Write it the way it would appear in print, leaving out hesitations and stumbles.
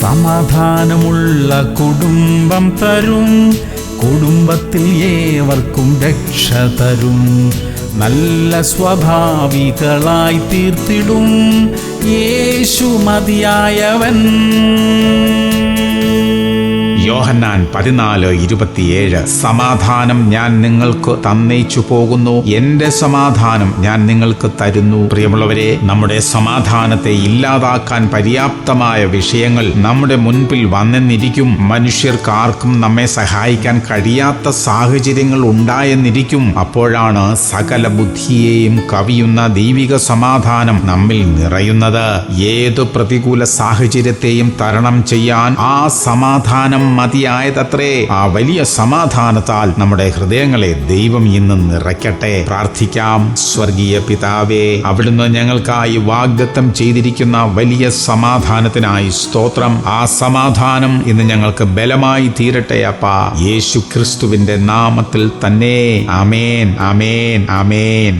സമാധാനമുള്ള കുടുംബം തരും, കുടുംബത്തിൽ ഏവർക്കും രക്ഷ തരും. നല്ല സ്വഭാവികളായി തീർത്തിടും യേശു മതിയായവൻ. യോഹന്നാൻ 14:27. സമാധാനം ഞാൻ നിങ്ങൾക്ക് തന്നയിച്ചു പോകുന്നു, എന്റെ സമാധാനം ഞാൻ നിങ്ങൾക്ക് തരുന്നു. പ്രിയമുള്ളവരെ, നമ്മുടെ സമാധാനത്തെ ഇല്ലാതാക്കാൻ പര്യാപ്തമായ വിഷയങ്ങൾ നമ്മുടെ മുൻപിൽ വന്നെന്നിരിക്കും. മനുഷ്യർക്കാർക്കും നമ്മെ സഹായിക്കാൻ കഴിയാത്ത സാഹചര്യങ്ങൾ ഉണ്ടായെന്നിരിക്കും. അപ്പോഴാണ് സകല ബുദ്ധിയെയും കവിയുന്ന ദൈവിക സമാധാനം നമ്മിൽ നിറയുന്നത്. ഏതു പ്രതികൂല സാഹചര്യത്തെയും തരണം ചെയ്യാൻ ആ സമാധാനം മതിയായതത്രേ. ആ വലിയ സമാധാനത്താൽ നമ്മുടെ ഹൃദയങ്ങളെ ദൈവം ഇന്ന് നിറയ്ക്കട്ടെ. പ്രാർത്ഥിക്കാം. സ്വർഗീയ പിതാവേ, അവിടുന്ന് ഞങ്ങൾക്കായി വാഗ്ദത്തം ചെയ്തിരിക്കുന്ന വലിയ സമാധാനത്തിനായി സ്തോത്രം. ആ സമാധാനം ഇന്ന് ഞങ്ങൾക്ക് ബലമായി തീരട്ടെ അപ്പാ, യേശു ക്രിസ്തുവിന്റെ നാമത്തിൽ തന്നെ. ആമേൻ, ആമേൻ, ആമേൻ.